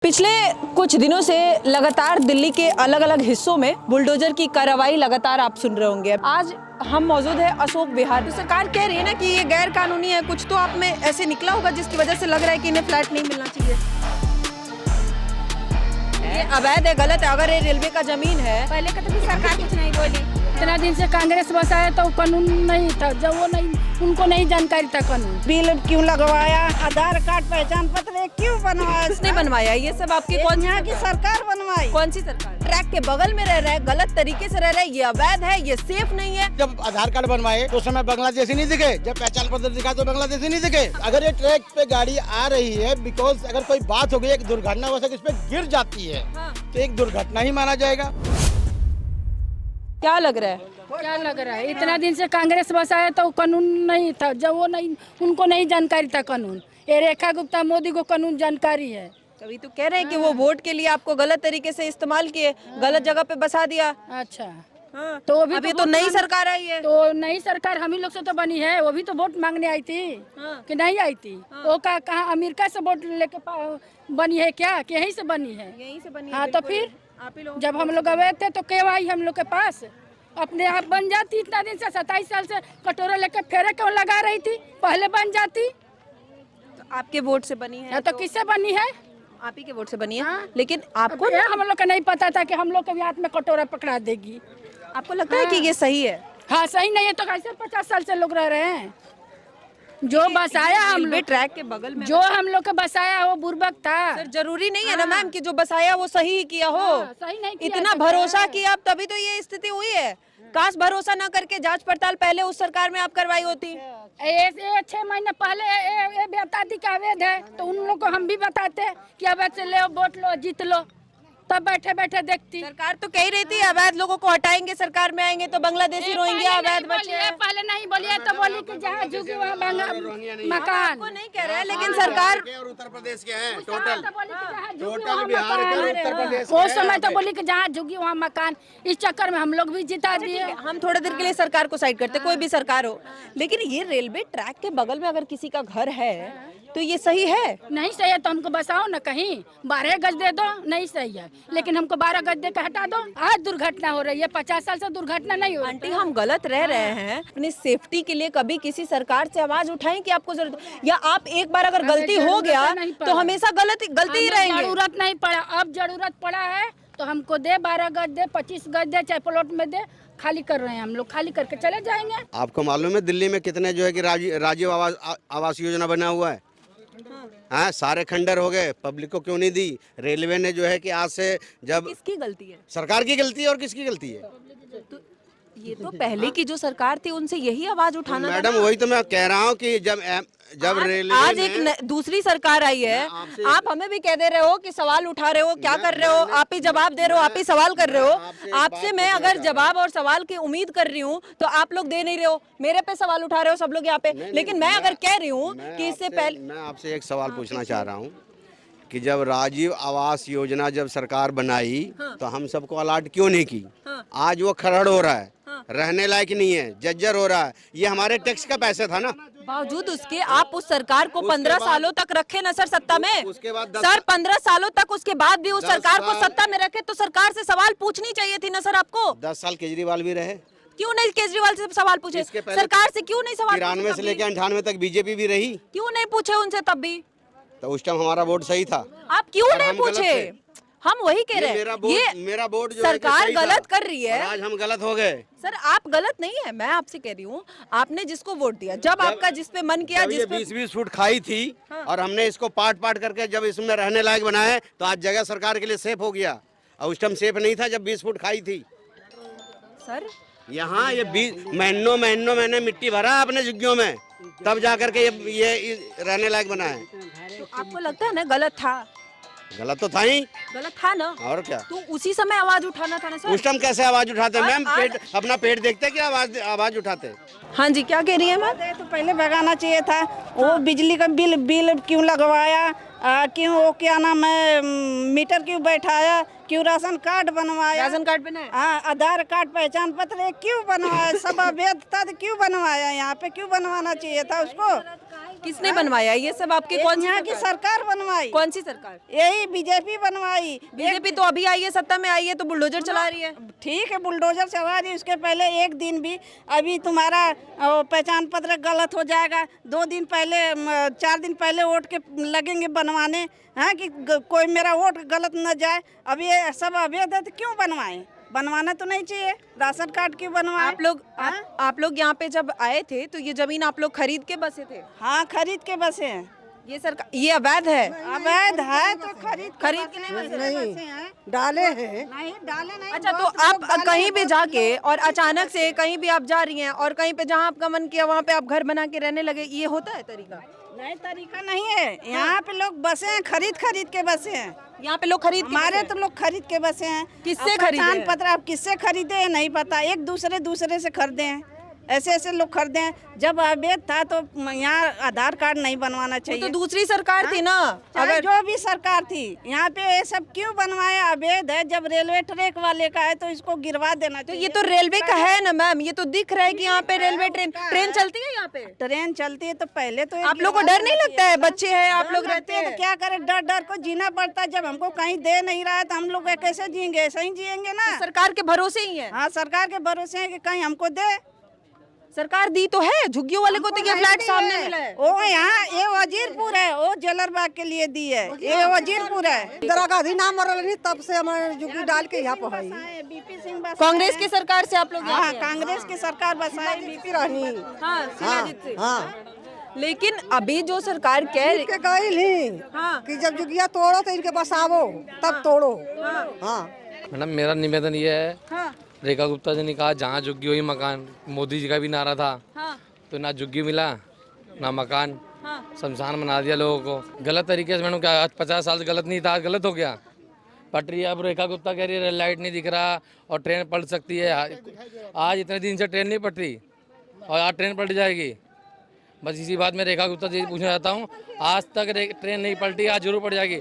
पिछले कुछ दिनों से लगातार दिल्ली के अलग अलग हिस्सों में बुलडोजर की कार्रवाई लगातार आप सुन रहे होंगे। आज हम मौजूद है अशोक विहार। तो सरकार कह रही है ना कि ये गैर कानूनी है, कुछ तो आप में ऐसे निकला होगा जिसकी वजह से लग रहा है कि इन्हें फ्लैट नहीं मिलना चाहिए। ये अवैध है, गलत है। अगर ये रेलवे का जमीन है, पहले का तो भी सरकार कुछ नहीं बोली। इतना दिन से कांग्रेस बसाया तो कानून नहीं था, जब वो नहीं, उनको नहीं जानकारी था कानून। बिल क्यों लगवाया, आधार कार्ड पहचान पत्र क्यों बनवाया, किसने बनवाया? ये सब आपकी कौन यहाँ की सरकार बनवाई। कौन सी सरकार? ट्रैक के बगल में रह रहा है, गलत तरीके से रह रहा है, ये अवैध है, ये सेफ नहीं है। जब आधार कार्ड बनवाए तो उस समय बांग्लादेशी नहीं दिखे, जब पहचान पत्र दिखा तो बांग्लादेशी नहीं दिखे। अगर ये ट्रैक पे गाड़ी आ रही है बिकॉज अगर कोई बात हो गई, एक दुर्घटना हो सकती, इस पे गिर जाती है तो एक दुर्घटना ही माना जाएगा। क्या लग रहा है? क्या लग रहा है, इतना दिन से कांग्रेस बसाया तो कानून नहीं था, जब वो नहीं, उनको नहीं जानकारी था कानून। ये रेखा गुप्ता मोदी को कानून जानकारी है। तभी तो कह रहे हैं कि वो वोट के लिए आपको गलत तरीके से इस्तेमाल किए, गलत जगह पे बसा दिया। अच्छा हाँ। तो अभी तो नई सरकार आई है। तो नई सरकार हम ही लोग से तो बनी है, वो भी तो वोट मांगने आई थी। हाँ। कि नहीं आई थी? वो कहाँ अमेरिका से वोट लेके बनी है क्या, कि यहीं से बनी है? यहीं से बनी है। हाँ तो फिर आप ही लोग जब हम लोग गए थे तो क्यों आई हम लोग के पास? अपने आप बन जाती। इतना दिन से 27 साल से कटोरा लेके फेरे क्यों लगा रही थी? पहले बन जाती। तो आपके वोट से बनी है। तो किससे बनी है? आप ही के वोट से बनी है। हाँ। लेकिन आपको ये हम लोग को नहीं पता था कि हम लोग के भी हाथ में कटोरा पकड़ा देगी। आपको लगता है कि ये सही है? हाँ सही नहीं है तो कैसे 50 साल से लोग रह रहे हैं? जो बसाया हम लोग, ट्रैक के बगल में जो हम लोग के बसाया वो बुर्बक था। सर जरूरी नहीं है ना मैम कि जो बसाया वो सही ही किया हो। सही नहीं किया इतना भरोसा किया अब तभी तो ये स्थिति हुई है। काश भरोसा ना करके जांच पड़ताल पहले उस सरकार में आप करवाई होती। 6 महीने पहले ये बता दी कि अवैध है, तो उन लोग को हम भी बताते कि अवैध से ले वोट लो, जीत लो, तब बैठे बैठे देखती। सरकार तो कह रही थी अवैध लोगों को हटाएंगे, सरकार में आएंगे तो बांग्लादेशी रोहिंग्या अवैध बचे हैं। पहले नहीं बोलिए तो बोली कि जहाँ झुकी वहाँ मकान। आपको नहीं कह रहा है, लेकिन सरकार और उत्तर प्रदेश के हैं टोटल टोटल बिहार के और उत्तर प्रदेश के वो हैं। समय तो बोली कि जहाँ झुकी वहाँ मकान। इस चक्कर में हम लोग भी जिता दिए। हम थोड़ी देर के लिए सरकार को साइड करते, कोई भी सरकार हो, लेकिन ये रेलवे ट्रैक के बगल में अगर किसी का घर है तो ये सही है? नहीं सही है तो हमको बसाओ ना कहीं, 12 गज दे दो, नहीं सही है, लेकिन हमको 12 गज दे के हटा दो। आज दुर्घटना हो रही है, 50 साल से दुर्घटना नहीं हो रही। आंटी हम गलत रह रहे हैं, अपनी सेफ्टी के लिए कभी किसी सरकार से आवाज उठाएं कि आपको जरूरत, या आप एक बार अगर गलती हो गया तो हमेशा गलती ही रहेंगे। जरूरत नहीं पड़ा, अब जरूरत पड़ा है तो हमको दे, 12 गज दे, 25 गज दे, चाहे प्लॉट में दे, खाली कर रहे हैं हम लोग, खाली करके चले जाएंगे। आपको मालूम है दिल्ली में कितने जो है कि राजीव आवास योजना बना हुआ है? हाँ, सारे खंडर हो गए, पब्लिक को क्यों नहीं दी? रेलवे ने जो है कि आज से जब किसकी गलती है? सरकार की गलती है और किसकी गलती है? ये तो पहले की जो सरकार थी उनसे यही आवाज उठाना था मैडम ना। वही तो मैं कह रहा हूँ कि जब रेलवे आज एक दूसरी सरकार आई है, आप हमें भी कह दे रहे हो कि सवाल उठा रहे हो, क्या कर रहे हो? आप ही जवाब दे रहे हो, आप ही सवाल कर रहे हो। आपसे मैं अगर जवाब और सवाल की उम्मीद कर रही हूँ तो आप लोग दे नहीं रहे हो, मेरे पे सवाल उठा रहे हो सब लोग यहाँ पे। लेकिन मैं अगर कह रही हूँ कि इससे पहले, मैं आपसे एक सवाल पूछना चाह रहा हूँ कि जब राजीव आवास योजना जब सरकार बनाई तो हम सबको अलर्ट क्यों नहीं की? आज वो खरड़ हो रहा है, रहने लायक नहीं है, जर्जर हो रहा है। ये हमारे टैक्स का पैसा था ना। बावजूद उसके आप उस सरकार को 15 सालों तक रखे ना सर सत्ता में। उसके बाद सर 15 सालों तक उसके बाद भी उस सरकार को सत्ता में रखे तो सरकार से सवाल पूछनी चाहिए थी ना सर आपको। 10 साल केजरीवाल भी रहे, क्यों नहीं केजरीवाल से सवाल पूछे? सरकार से क्यों नहीं सवाल? 93 से लेकर 98 तक बीजेपी भी रही, क्यों नहीं पूछे उनसे तब भी? तो उस टाइम हमारा वोट सही था। आप क्यों और नहीं हम गलत पूछे? थे। हम वही कह रहे मेरा हैं, वोट जो है कि सरकार सही था। गलत कर रही है। और आज हम गलत हो गए। सर आप गलत नहीं है, मैं आपसे कह रही हूँ, आपने जिसको वोट दिया, जब आपका जिस पे मन किया, जब ये जिस पे 20-20 फुट खाई थी और हमने इसको पाट करके जब इसमें रहने लायक बनाया तो आज जगह सरकार के लिए सेफ हो गया। और उस टाइम सेफ नहीं था जब 20 फुट खाई थी। सर यहाँ ये 20 महीनों मैंने मिट्टी भरा अपने झुग्गियों में, तब जाकर के ये रहने लायक बना है। तो आपको लगता है ना गलत था? गलत तो था ही, गलत था ना, और क्या? तो उसी समय आवाज उठाना था ना सर। उस टाइम कैसे आवाज उठाते मैम? आज- अपना पेट देखते कि आवाज उठाते? हाँ जी, क्या कह रही है मैम? तो पहले भगाना चाहिए था। वो बिजली का बिल क्यों लगवाया, क्यों वो क्या नाम है मीटर क्यों बैठाया, क्यों राशन कार्ड बनवाया, राशन कार्ड बनाया? हाँ आधार कार्ड पहचान पत्र ये क्यों बनवाया, सब अवैध था तो क्यों बनवाया, यहाँ पे क्यों बनवाना चाहिए था उसको। किसने बनवाया ये सब? आपके कौन सी यहाँ की सरकार बनवाई। कौन सी सरकार? यही बीजेपी बनवाई। बीजेपी तो अभी आई है, सत्ता में आई है तो बुलडोजर चला रही है। ठीक है बुलडोजर चला रही, उसके पहले एक दिन भी अभी तुम्हारा पहचान पत्र गलत हो जाएगा, 2 दिन पहले 4 दिन पहले वोट के लगेंगे बनवाने, हाँ कि कोई मेरा वोट गलत न जाए। अब ये सब अवैध है तो क्यों बनवाएं, बनवाना तो नहीं चाहिए। राशन कार्ड क्यों बनवाएं? आप लोग यहाँ पे जब आए थे तो ये जमीन आप लोग खरीद के बसे थे? हाँ खरीद के बसे हैं। ये सरकार ये अवैध है? अवैध है तो खरीद के बसे हैं। डाले हैं। नहीं डाले नहीं। अच्छा तो आप कहीं भी जाके और अचानक से कहीं भी आप जा रही हैं और कहीं पे जहाँ आपका मन किया वहाँ पे आप घर बना के रहने लगे, ये होता है तरीका? नहीं तरीका नहीं है। यहाँ पे लोग बसे हैं, खरीद के बसे हैं। यहाँ पे लोग खरीद के हमारे तो लोग खरीद के बसे हैं। किससे अब खरीदे पहचान हैं? पत्र आप किससे खरीदे हैं नहीं पता, एक दूसरे से खरीदे हैं, ऐसे लोग खरीदे हैं। जब अवैध था तो यहाँ आधार कार्ड नहीं बनवाना चाहिए। तो दूसरी सरकार थी ना, अगर जो भी सरकार थी यहाँ पे ये सब क्यों बनवाया, अवैध है। जब रेलवे ट्रैक वाले का है तो इसको गिरवा देना तो चाहिए। ये तो रेलवे का है ना मैम, ये तो दिख रहा है कि यहाँ पे रेलवे ट्रेन चलती है। यहाँ पे ट्रेन चलती है तो पहले तो आप लोग को डर नहीं लगता है? बच्चे हैं, आप लोग रहते हैं तो क्या करें, डर को जीना पड़ता है। जब हमको कहीं दे नहीं रहा है तो हम लोग कैसे जिएंगे, ऐसे ही जिएंगे ना। सरकार के भरोसे ही है। हाँ सरकार के भरोसे है कि कहीं हमको दे। सरकार दी तो है, झुग्गियों वाले को तो ये फ्लैट सामने मिला है। वो यहाँ ये वजीरपुर है, वो जलरबाग के लिए दी है, ये वजीरपुर है। इंदिरा गांधी नाम मरल नहीं तब से हमारे झुग्गी डाल के यहाँ पर है। बीपी सिंह बस कांग्रेस की सरकार से आप लोग यहाँ हाँ पे हैं? कांग्रेस की सरकार बसाई बीपी रहनी। हाँ शिलाजीत से। हाँ लेकिन अभी जो सरकार कह रही के गई नहीं हाँ। कि जब झुग्गिया तोड़ो तो इनके बसावो तब तोड़ो। हाँ मैडम मेरा निवेदन ये है, हाँ। रेखा गुप्ता जी ने कहा जहाँ झुग्गी वही मकान, मोदी जी का भी नारा था। हाँ। तो ना झुग्गी मिला ना मकान, हाँ। शमशान बना दिया लोगों को गलत तरीके से। मैडम क्या आज 50 साल से गलत नहीं था, आज गलत हो गया। पटरी अब रेखा गुप्ता कह रही है लाइट नहीं दिख रहा और ट्रेन पलट सकती है। आज इतने दिन से ट्रेन नहीं पट रही और आज ट्रेन पलट जाएगी। बस इसी बात में रेखा गुप्ता जी पूछना चाहता हूँ, आज तक ट्रेन नहीं पलटी, आज जरूर पड़ जाएगी।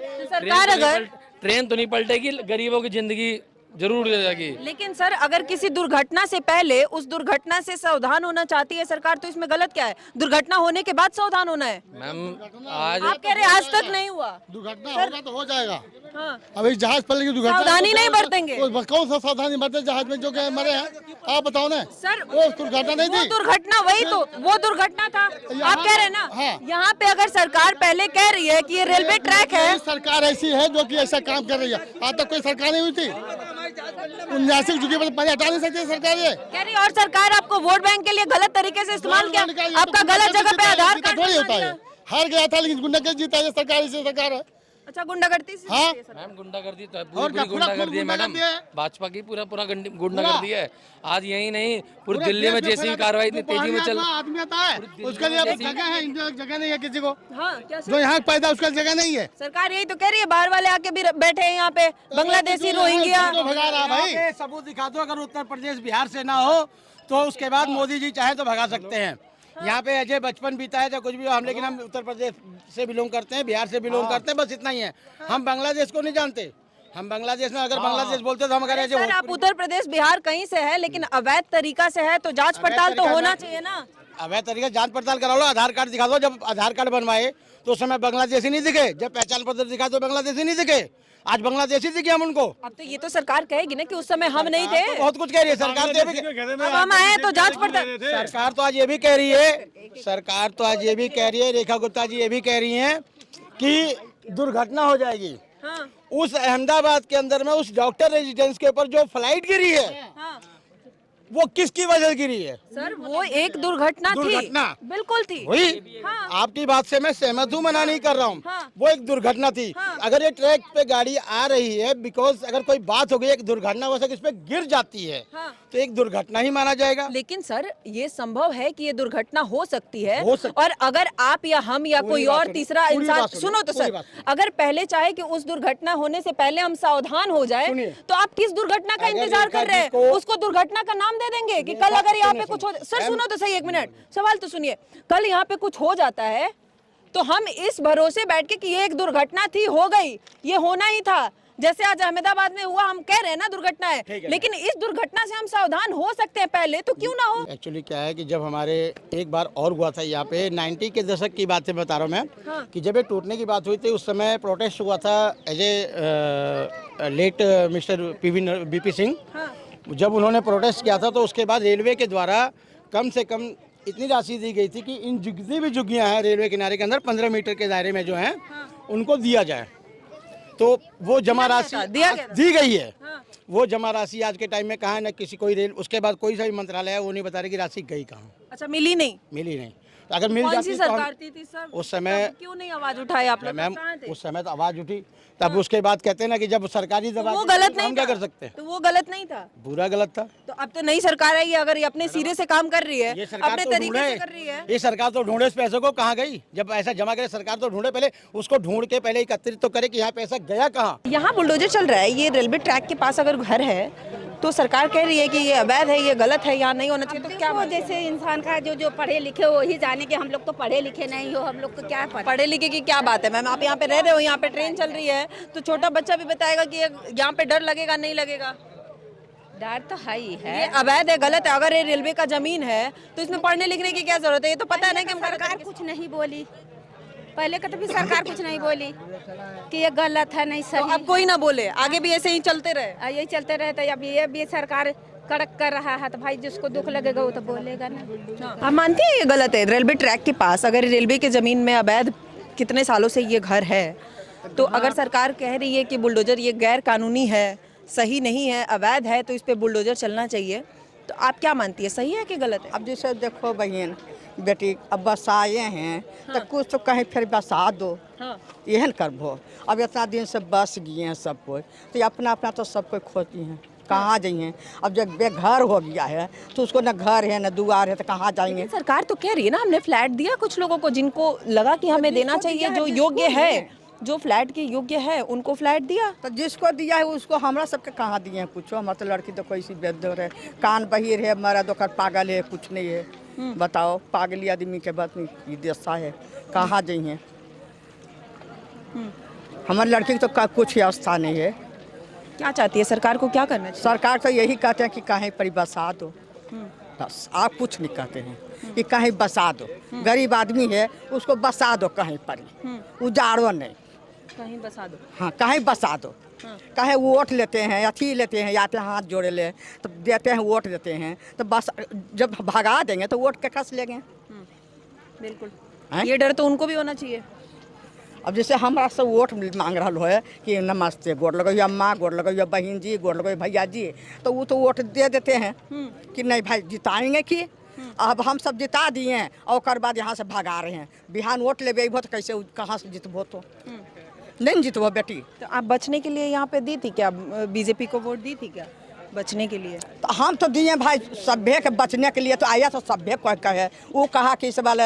ट्रेन तो नहीं पलटेगी, गरीबों की जिंदगी जरूर ले जाएगी। लेकिन सर अगर किसी दुर्घटना से पहले उस दुर्घटना से सावधान होना चाहती है सरकार तो इसमें गलत क्या है? दुर्घटना होने के बाद सावधान होना है। मैम आज आप कह रहे हैं आज तक नहीं हुआ। दुर्घटना होगा तो हो जाएगा। हाँ। अभी जहाज पलट की दुर्घटना, सावधानी नहीं बरतेंगे। कौन सा सावधानी बरते जहाज में जो के मरे हैं, आप बताओ ना। सर वो दुर्घटना नहीं वो थी। दुर्घटना वही तो वो दुर्घटना था। आप कह रहे हैं ना हाँ। यहाँ पे अगर सरकार पहले कह रही है कि ये रेलवे ट्रैक है, सरकार ऐसी है जो कि ऐसा काम कर रही है। आज तक कोई सरकार नहीं हुई थी। 79 झुग्गी पर पहले हटा नहीं सकती सरकार ये कह रही और सरकार आपको वोट बैंक के लिए गलत तरीके से इस्तेमाल किया। आपका गलत जगह पे आधार कार्ड थोड़ी होता है। हार गया था लेकिन गुंडागर्दी जीता है, सरकार ऐसी सरकार है। अच्छा गुंडागर्दी से हाँ। मैम गुंडागर्दी तो पूरी गुंडागर्दी है मैडम, भाजपा की पूरा गुंडागर्दी है। आज यही नहीं पूरी दिल्ली में जैसी कार्रवाई इतनी तेजी में चल, आदमी आता है उसके लिए जगह है, जगह नहीं है किसी को। हाँ क्या जो यहाँ पैदा उसका जगह नहीं है। सरकार यही तो कह रही है, बाहर वाले आके भी बैठे हैं यहाँ पे, बांग्लादेशी रोहिंग्या। भगा रहा भाई, सबूत दिखा दो। अगर उत्तर प्रदेश बिहार से ना हो तो उसके बाद मोदी जी चाहे तो भगा सकते हैं। यहाँ पे अजय बचपन बीता है या कुछ भी हो, हम लेकिन हम उत्तर प्रदेश से बिलोंग करते हैं, बिहार से बिलोंग करते हैं, बस इतना ही है। हम बांग्लादेश को नहीं जानते। हम बांग्लादेश में अगर बांग्लादेश बोलते तो हम अगर ऐसे सर आप उत्तर प्रदेश बिहार कहीं से है लेकिन अवैध तरीका से है तो जांच पड़ताल तो होना चाहिए ना। अवैध तरीका जांच पड़ताल करा लो, आधार कार्ड दिखा दो। जब आधार कार्ड बनवाए तो उस समय बांग्लादेशी नहीं दिखे, जब पहचान पत्र दिखा तो बांग्लादेशी नहीं दिखे, आज बांग्लादेशी दिखे हम उनको। अब तो ये तो सरकार कहेगी ना कि उस समय हम नहीं थे। बहुत कुछ कह रही है सरकार तो। अब हम आए तो जांच पड़ताल। सरकार तो आज ये भी कह रही है, सरकार तो आज ये भी कह रही है, रेखा गुप्ता जी ये भी कह रही हैं कि दुर्घटना हो जाएगी। हाँ। उस अहमदाबाद के अंदर में उस डॉक्टर रेजिडेंस के ऊपर जो फ्लाइट गिरी है, हाँ। वो किसकी वजह से गिरी है? सर वो एक दुर्घटना थी, बिल्कुल थी। वही हाँ। आपकी बात से मैं सहमत हूँ, मना नहीं कर रहा हूँ। हाँ। वो एक दुर्घटना थी। हाँ। अगर ये ट्रैक पे गाड़ी आ रही है, बिकॉज अगर कोई बात हो गई, एक दुर्घटना हो सकती है, इस पे गिर जाती है, हाँ। तो एक दुर्घटना ही माना जाएगा। लेकिन सर ये संभव है कि ये दुर्घटना हो सकती है, हो सकती और अगर आप या हम या कोई और तीसरा इंसान, सुनो तो सर, बात अगर पहले चाहे कि उस दुर्घटना होने से पहले हम सावधान हो जाए, तो आप किस दुर्घटना का अगर इंतजार रेखा कर रहे हैं? जी को- उसको दुर्घटना का नाम दे देंगे कि कल अगर यहाँ पे कुछ हो, सर सुनो तो सही, एक मिनट सवाल तो सुनिए, कल यहाँ पे कुछ हो जाता है तो हम इस भरोसे बैठ के कि ये एक दुर्घटना थी, हो गई, ये होना ही था, जैसे आज अहमदाबाद में हुआ, हम कह रहे हैं ना दुर्घटना है, लेकिन इस दुर्घटना से हम सावधान हो सकते हैं पहले, तो क्यों ना हो। एक्चुअली क्या है कि जब हमारे एक बार और हुआ था यहाँ पे 90 के दशक की बात से बता रहा हूँ मैं, कि जब ये टूटने की बात हुई थी उस समय प्रोटेस्ट हुआ था as a late mister VP Singh. जब उन्होंने प्रोटेस्ट किया था तो उसके बाद रेलवे के द्वारा कम से कम इतनी राशि दी गई थी कि इन जितनी भी झुग्गियाँ हैं रेलवे किनारे के अंदर 15 मीटर के दायरे में जो हैं उनको दिया जाए। तो वो जमा राशि दी गई है। वो जमा राशि आज के टाइम में कहाँ है, ना किसी कोई रेल, उसके बाद कोई सा भी मंत्रालय है वो नहीं बता रहे कि राशि गई कहाँ। अच्छा, मिली नहीं? मिली नहीं। तो अगर मिल कौन जाती सी तो सरकार थी सर उस समय, क्यों नहीं आवाज उठाए आप लोग? मैम उस समय तो आवाज उठी, तब उसके बाद कहते हैं ना कि जब सरकारी दबाव, वो गलत नहीं हम क्या था? कर सकते हैं? तो वो गलत नहीं था, बुरा गलत था। तो अब तो नई सरकार आई है, अगर ये अपने सिरे से काम कर रही है, ये सरकार अपने तो तरीके से ढूंढे, कर रही है। ये सरकार तो ढूंढे, इस पैसे को कहाँ गई? जब ऐसा जमा करे सरकार तो ढूंढे, पहले उसको ढूंढ के पहले एकत्रित तो करे कि यहाँ पैसा गया कहाँ। यहाँ बुलडोजर चल रहा है, ये रेलवे ट्रैक के पास अगर घर है तो सरकार कह रही है कि ये अवैध है, ये गलत है, यहाँ नहीं होना चाहिए, तो क्या वो जैसे इंसान का जो पढ़े लिखे हो वही जाने के, हम लोग तो पढ़े लिखे नहीं हो, हम लोग को क्या पता। पढ़े लिखे की क्या बात है मैम? आप यहाँ पे रह रहे हो, यहाँ पे ट्रेन चल रही है, तो छोटा बच्चा भी बताएगा कि यहाँ पे डर लगेगा नहीं लगेगा? डर तो है ही है। ये अवैध है, गलत है, अगर ये रेलवे का जमीन है तो इसमें पढ़ने लिखने की क्या जरूरत है? ये तो पता है ना कि हम सरकार कुछ नहीं बोली, पहले का तो भी सरकार कुछ नहीं बोली कि ये गलत है, नहीं तो सही। अब कोई ना बोले, आगे भी ऐसे ही चलते रहे। यही चलते रहते, अब ये भी सरकार कड़क कर रहा है तो भाई जिसको दुख लगेगा वो तो बोलेगा ना। आप मानते हैं ये गलत है? रेलवे ट्रैक के पास अगर रेलवे के जमीन में अवैध कितने सालों से ये घर है, तो अगर सरकार कह रही है कि बुलडोजर ये गैर कानूनी है, सही नहीं है, अवैध है, तो इस पे बुलडोजर चलना चाहिए, तो आप क्या मानती है, सही है कि गलत है? अब जैसे देखो बहन बेटी, अब बसाए हैं तो कुछ तो कहीं फिर बसा दो, यह करबो। अब इतना दिन से बस गए हैं सब कोई, तो अपना अपना तो सब कोई खोती हैं, कहाँ जाइए? अब जब बेघर हो गया है तो उसको न घर है न दुआर है, तो कहाँ जाएंगे? सरकार तो कह रही है ना, हमने फ्लैट दिया कुछ लोगों को जिनको लगा कि हमें देना चाहिए, जो योग्य है, जो फ्लैट के योग्य है उनको फ्लैट दिया। तो जिसको दिया है उसको हमरा सबके कहाँ दिए हैं? कुछ हमारे तो लड़की तो कोई सी बेदर है, कान बहिर है, मर्द ओकर पागल है, कुछ नहीं है। बताओ, पागली आदमी के बात नहीं दशा है, कहाँ जाइए? हमारी लड़की की तो कुछ ही अवस्था नहीं है। क्या चाहती है सरकार को, क्या करना चाहिए? सरकार तो यही कहते हैं कि कहीं पर बसा दो, बस। आप कुछ नहीं कहते हैं कि कहीं बसा दो, गरीब आदमी है उसको बसा दो कहीं पर, उजाड़ो नहीं, कहीं बसा दो। हाँ कहीं बसा दो। कहे वोट लेते हैं, अथी लेते हैं, या पे हाथ जोड़े ले तो देते हैं, वोट देते हैं, तो बस जब भगा देंगे तो वोट के कस लेंगे। बिल्कुल, हैं? ये डर तो उनको भी होना चाहिए। अब जैसे हमारा सब वोट मांग रहा है कि नमस्ते, गोड़ लगो अम्मा, गोड़ लगो बहन जी, गोड़ लगो भैया जी, तो वो तो वोट दे देते हैं कि नहीं भाई जिताएंगे कि। अब हम सब जिता दिए हैं और बाद यहाँ से भगा रहे हैं। बिहान वोट ले तो कैसे कहाँ से जितबो? तो नहीं जितबो बेटी। तो आप बचने के लिए यहाँ पे दी थी क्या, बीजेपी को वोट दी थी क्या बचने के लिए? तो हम तो दिए भाई सभ्य के बचने के लिए, तो आया तो सभ्य को कहे, वो कहा कि इस वाले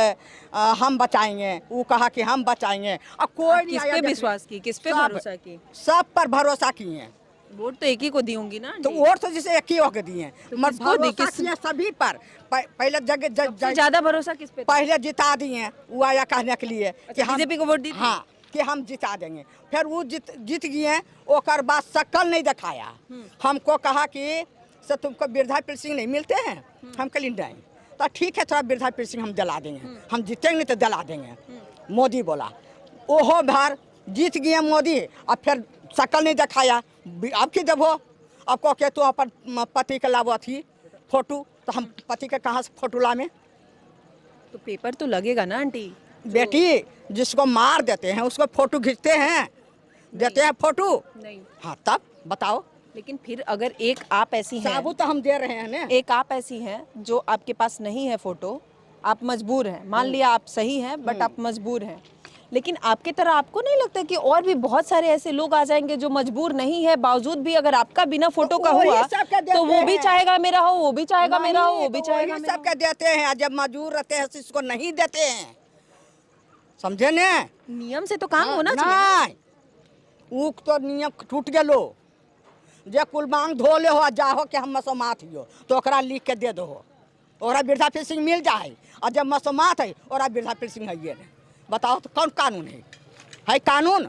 हम बचाएंगे, वो कहा कि हम बचाएंगे, और कोई नहीं किस आया। पे विश्वास की, किस पे भरोसा की? सब पर भरोसा किए हैं। वोट तो एक ही को दी होंगी ना? तो वोट तो जिसे एक ही होके दिए हैं, मगर किसको दी? भरोसा किए सभी पर। पहले जगह ज्यादा भरोसा किस पे? पहले जिता दिए हैं, वो आया कहने के लिए कि हम बीजेपी को वोट दी थी? हाँ, कि हम जिता देंगे। फिर वो जीत गए हैं, ओकर बाद शक्ल नहीं दिखाया। हमको कहा कि सर तुमको वृद्धा पेंशन नहीं मिलते हैं? हम कहली नहीं, तो ठीक है थोड़ा वृद्धा पेंशन हम दिला देंगे, हम जीतेंगे नहीं तो दिला देंगे। मोदी बोला, ओहो भर जीत गए मोदी, अब फिर शक्ल नहीं दिखाया। अब की जब हो, अब को के तो अपन पति के लाभ थी फोटो, तो हम पति के कहाँ से फोटो लामे? तो पेपर तो लगेगा ना आंटी। बेटी, जिसको मार देते हैं उसको फोटो खींचते हैं, देते हैं फोटो नहीं। हाँ तब बताओ। लेकिन फिर अगर एक आप ऐसी हैं, साबुत तो हम दे रहे हैं ना। एक आप ऐसी हैं जो आपके पास नहीं है फोटो, आप मजबूर हैं, मान लिया आप सही हैं बट आप मजबूर हैं, लेकिन आपके तरह आपको नहीं लगता कि और भी बहुत सारे ऐसे लोग आ जाएंगे जो मजबूर नहीं है, बावजूद भी अगर आपका बिना फोटो का हुआ तो वो भी चाहेगा मेरा हो, वो भी चाहेगा मेरा हो, वो भी चाहेगा मेरा हो। सबके देते हैं, जब मजबूर रहते हैं इसको नहीं देते हैं, समझे ने? नियम से तो काम होना चाहिए। नहीं, वो तो नियम टूट गेलो। जे कुल मांग धो ले हो जाहो कि हम मसोमात हियो तो ओकरा लिख के दे दो, ओकरा वृद्धा पेंशन मिल जाए, और जब मसोमात है ओकरा वृद्धा पेंशन है। बताओ तो कौन कानून है कानून?